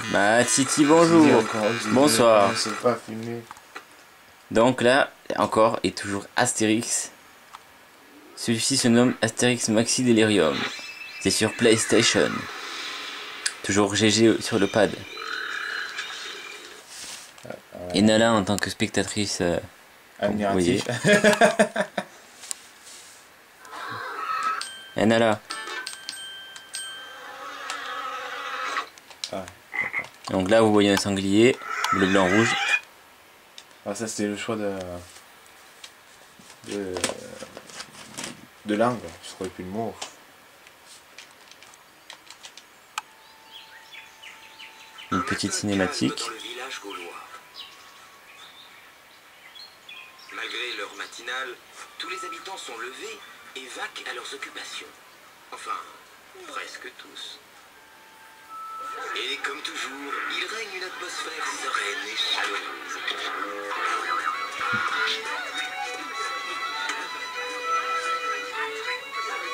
Bah Titi, bonjour. Bonsoir. Pas filmé. Donc là, encore et toujours Astérix. Celui-ci se nomme Astérix Maxi Delirium. C'est sur PlayStation. Toujours GG sur le pad. Et Nala en tant que spectatrice. Admiratif. Et Nala. Ah, Donc là, vous voyez un sanglier, bleu, blanc, rouge. ah, ça c'était le choix de langue. Je trouvais plus le mot. Une petite cinématique. Malgré l'heure matinale, tous les habitants sont levés et vaquent à leurs occupations. Enfin, presque tous. Et comme toujours, il règne une atmosphère sereine et chaleureuse.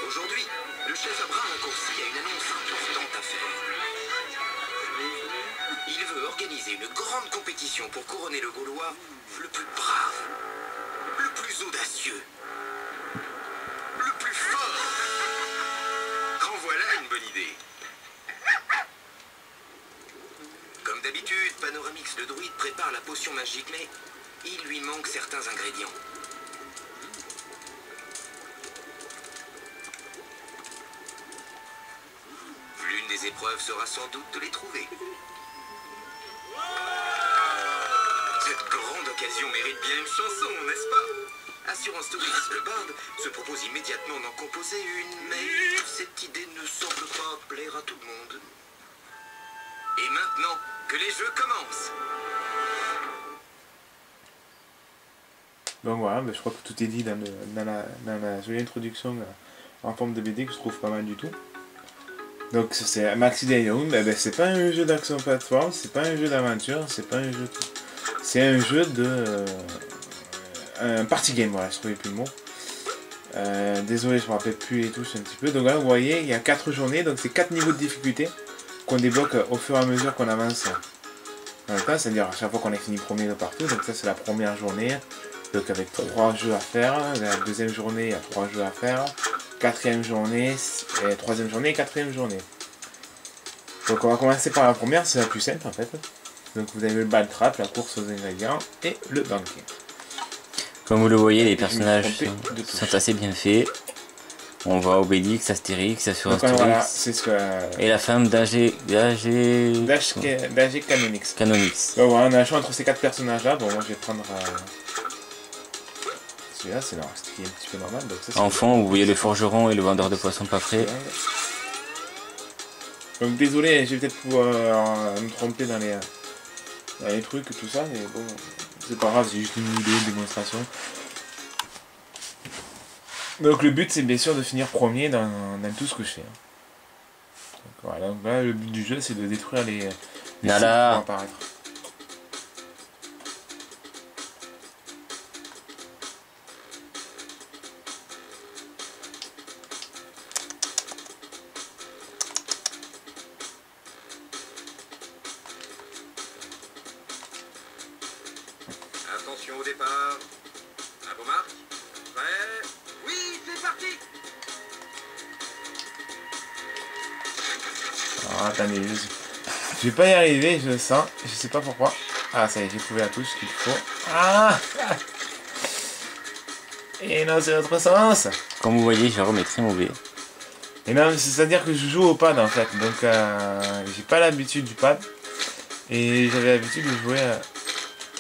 Aujourd'hui, le chef Abraham Raccourci a une annonce importante à faire. Il veut organiser une grande compétition pour couronner le Gaulois le plus brave, le plus audacieux, le plus fort. En voilà une bonne idée. Comme d'habitude, Panoramix le druide prépare la potion magique, mais il lui manque certains ingrédients. L'une des épreuves sera sans doute de les trouver. Cette grande occasion mérite bien une chanson, n'est-ce pas? Assurance Touriste, le bard, se propose immédiatement d'en composer une, mais cette idée ne semble pas plaire à tout le monde. Et maintenant, que les jeux commencent! Donc voilà, je crois que tout est dit dans la jolie introduction en forme de BD que je trouve pas mal du tout. Donc c'est Maxi Delirium, c'est pas un jeu d'action plateforme, c'est pas un jeu d'aventure, c'est pas un jeu... C'est un jeu de... un party game, voilà, je trouvais plus le mot. Désolé, je me rappelle plus et tout, un petit peu. Donc là, vous voyez, il y a 4 journées, donc c'est 4 niveaux de difficulté qu'on débloque au fur et à mesure qu'on avance dans le temps, c'est-à-dire à chaque fois qu'on a fini premier de partout. Donc ça, c'est la première journée, donc avec 3 jeux à faire. La deuxième journée, il y a 3 jeux à faire. Quatrième journée, et troisième journée et quatrième journée. Donc on va commencer par la première, c'est la plus simple en fait. Donc vous avez le ball trap, la course aux ingrédients et le banquet. Comme vous le voyez, les personnages sont assez bien faits. On voit Obélix, Astérix, Assurance Touriste, voilà, c'est ce que... et la femme d'AG Canonix. Canonix. Donc voilà, on a le choix entre ces 4 personnages là. Bon, moi je vais prendre celui-là, c'est qui est un petit peu normal. Donc ça, En fond, vous voyez le forgeron et le vendeur de poissons pas frais. Donc désolé, je vais peut-être pouvoir me tromper dans les trucs et tout ça, mais bon, c'est pas grave, c'est juste une idée, une démonstration. Donc le but c'est bien sûr de finir premier dans tout ce que je fais. Donc voilà, donc là le but du jeu c'est de détruire les Nala. qui vont apparaître. Attention au départ. À vos marques. Prêt? Oui, c'est parti! Alors attendez, je vais pas y arriver, je le sens, je sais pas pourquoi. Ah ça y est, j'ai trouvé la touche qu'il faut. Ah! Et non, c'est l'autre sens! Comme vous voyez, Jérôme est très mauvais. Et non, c'est-à-dire que je joue au pad en fait, donc j'ai pas l'habitude du pad. Et j'avais l'habitude de jouer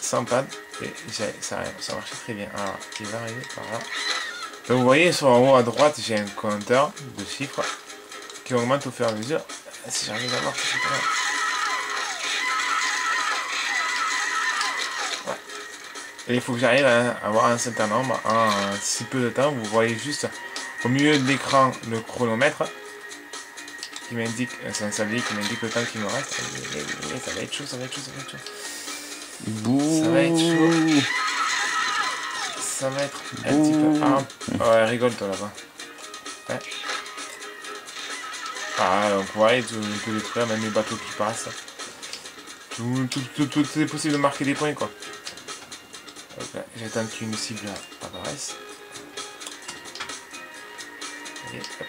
sans pad. Et ça marchait très bien. Alors, il va arriver par là. Donc vous voyez, sur en haut à droite, j'ai un compteur de chiffres qui augmente au fur et à mesure. Si j'arrive à voir, c'est pas mal. Ouais. Et il faut que j'arrive à avoir un certain nombre en si peu de temps. Vous voyez juste au milieu de l'écran le chronomètre qui m'indique, c'est un sablier qui m'indique le temps qui me reste. Et ça va être chaud, ça va être chaud, ça va être chaud. Bouh. Ça va être chaud. Ça va être un petit peu... Ah, ouais, rigole toi là-bas. Ouais. Ah, donc vous voyez, tout détruire, même les bateaux qui passent. tout est possible de marquer des points, quoi. J'attends qu'une cible apparaisse. Et hop.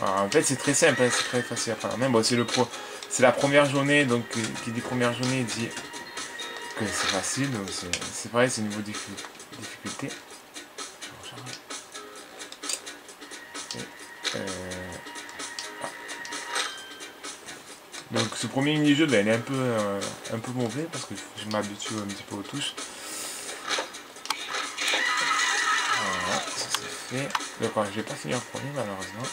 Alors, en fait, c'est très simple, hein, c'est très facile à faire. Même bon, c'est la première journée, donc qui dit première journée dit que c'est facile, donc c'est pareil, c'est niveau difficulté. Donc ce premier mini-jeu, ben, il est un peu mauvais parce que je m'habitue un petit peu aux touches. Voilà, ça c'est fait. Donc je vais pas finir le premier malheureusement.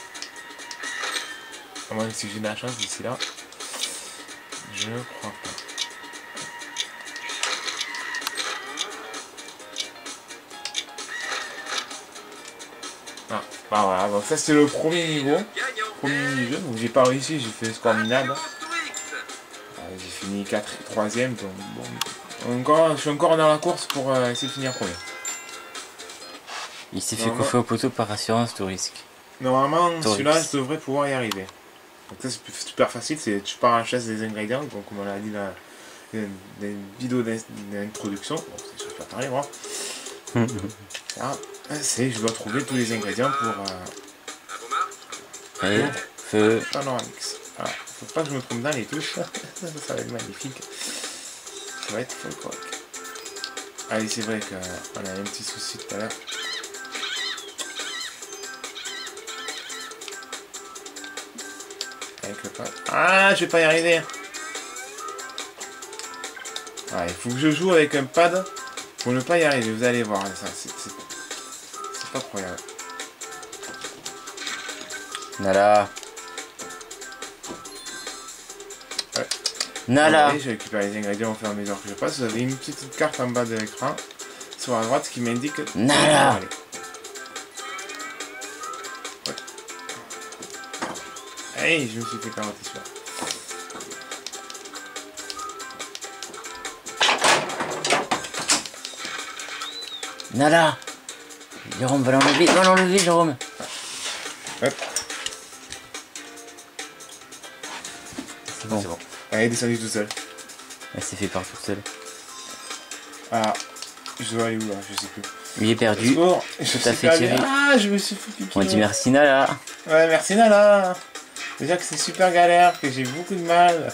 À moins que si j'ai de la chance d'ici là. Je crois pas. Ah, bah voilà, donc ça c'est le premier niveau. Premier mini-jeu, donc j'ai pas réussi, j'ai fait score minable. J'ai fini 3ème, donc bon. Je suis encore dans la course pour essayer de finir premier. Il s'est fait coiffer au poteau par Assurance Touriste. Normalement, celui-là, je devrais pouvoir y arriver. Donc ça c'est super facile, tu pars à la chasse des ingrédients, donc comme on l'a dit dans les vidéos d'introduction. Bon, je ne vais pas parler moi. Je dois trouver tous les ingrédients pour... feu. Panoramix. Voilà. Faut pas que je me trompe dans les touches. Ça va être magnifique. Ça va être full correct. Allez, c'est vrai qu'on a un petit souci tout à l'heure. Avec le pad. Ah, je vais pas y arriver. Ah, il faut que je joue avec un pad pour ne pas y arriver. Vous allez voir, ça c'est pas croyable. Nala. Nala. Je récupère les ingrédients au fur et à mesure que je passe. Vous avez une petite carte en bas de l'écran sur la droite qui m'indique Nala. Hey, je me suis fait carotter celui-là. Nala. Jérôme, va l'enlever, Jérôme. Hop. C'est bon. Elle est descendue tout seul. Elle s'est fait par toute seule. Ah, je dois aller où là? Je sais plus. Il est perdu. Tout à fait tiré. Ah, je me suis foutu. On dit merci Nala. Ouais, merci Nala. Déjà que c'est super galère, que j'ai beaucoup de mal.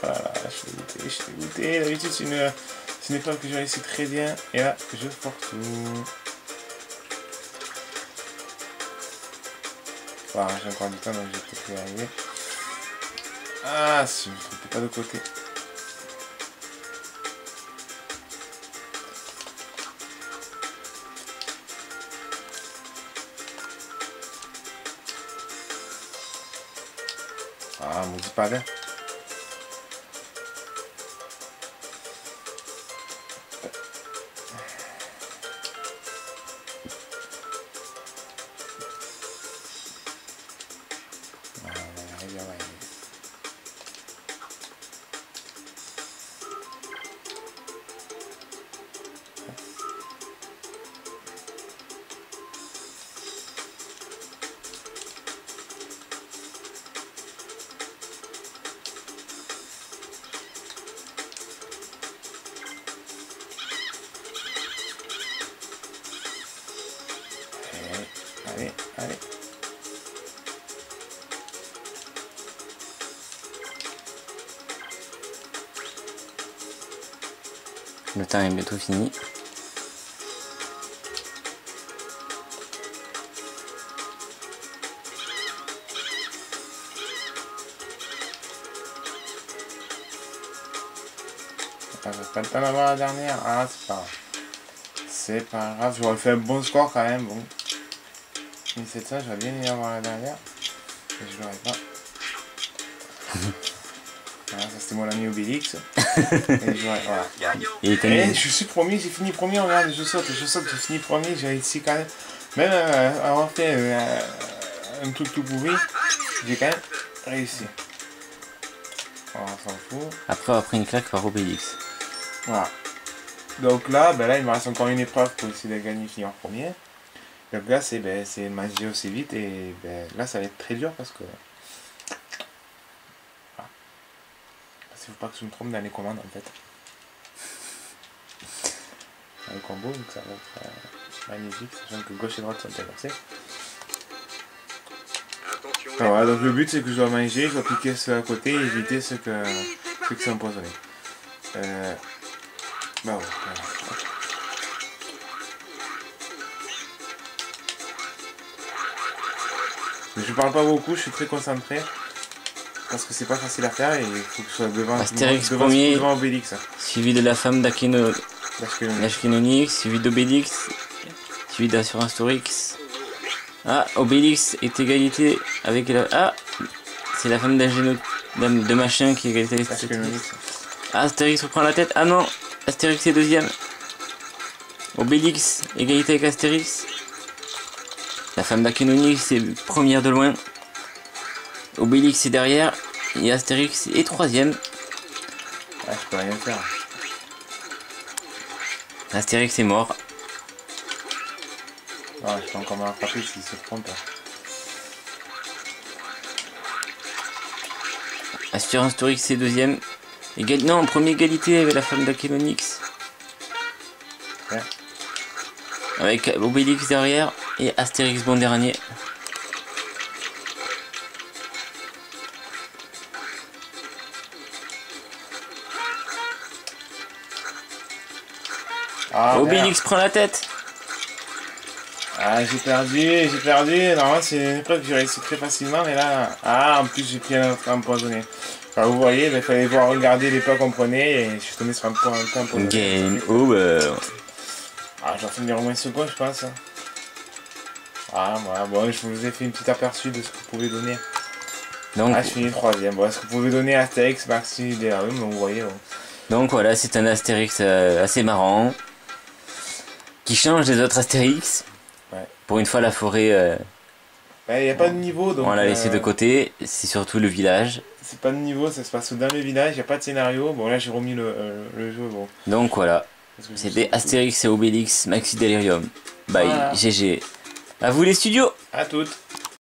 Voilà, je suis dégoûté. D'habitude, c'est une épreuve que je réussis très bien. Et là, je foire tout. Voilà, j'ai encore du temps, donc je vais peut-être y arriver. Ah, si je ne me trompe pas de côté. Ah, maudit pas là. Allez. Le temps est bientôt fini. Pas le temps d'avoir la dernière. Ah, c'est pas grave. C'est pas grave, j'aurais fait un bon score quand même. Bon. 1700, j'aurais bien aimé avoir la dernière. Mais je l'aurais pas. Voilà, ça c'était mon ami Obélix. Et voilà. Et je suis premier, j'ai fini premier, regarde, je saute, j'ai fini premier, j'ai réussi quand même. Même avoir fait un truc tout pourri, j'ai quand même réussi. Voilà, on s'en fout. Après, on a pris une claque par Obélix. Voilà. Donc là, il me reste encore une épreuve pour essayer de gagner, finir premier. Donc là, c'est manger aussi vite et là, ça va être très dur parce que faut pas que je me trompe dans les commandes en fait. Un combo, donc ça va être magnifique, sachant que gauche et droite sont inversées. Attention. Enfin, voilà, donc le but c'est que je dois manger, je dois piquer ceux à côté et éviter ceux qui sont empoisonnés. Bah ouais, voilà. Mais je parle pas beaucoup, je suis très concentré. Parce que c'est pas facile à faire et il faut que je sois devant, Astérix premier. devant Obélix. Suivi de la femme L'Ashkelonix. d'Ashkenonix, suivi d'Obélix, suivi d'Assurance-Torix. Ah, Obélix est égalité avec la... Ah, c'est la femme de machin qui est égalité avec Ashkelonix. Ah, Astérix reprend la tête. Ah non, Astérix est deuxième. Obélix, égalité avec Astérix. La femme d'Akenonix est première de loin. Obélix est derrière. Et Astérix est troisième. Ah, je peux rien faire. Astérix est mort. Ah, je peux encore me rattraper s'il se trompe. Assurance-Torix est deuxième. Non, première égalité avec la femme d'Akenonix. Ouais. Avec Obélix derrière et Astérix bon dernier. Ah, Obélix prend la tête. ah, j'ai perdu. Normalement, c'est une épreuve que j'ai réussi très facilement, mais là, ah, en plus, j'ai pris un autre empoisonné. Enfin, vous voyez, il fallait voir regarder les pas qu'on prenait et je suis tombé sur un point empoisonné. Game over. Ah, j'en finir au moins second, je pense. Ah, voilà, bon, je vous ai fait une petite aperçu de ce que vous pouvez donner. Donc, Ah, je finis troisième. Bon, ce que vous pouvez donner à Astérix, Maxi, Delarium, donc vous voyez. Bon. donc voilà, c'est un Astérix assez marrant. Qui change des autres Astérix. Ouais. Pour une fois, la forêt, Il n'y a pas de niveau, donc. on l'a laissé de côté. C'est surtout le village. C'est pas de niveau, ça se passe dans le village, il n'y a pas de scénario. Bon, là, j'ai remis le jeu, bon. Donc voilà, Parce que je c'était sais- Astérix et Obélix Maxi Delirium. Bye, Voilà. GG. À vous les studios! À toutes.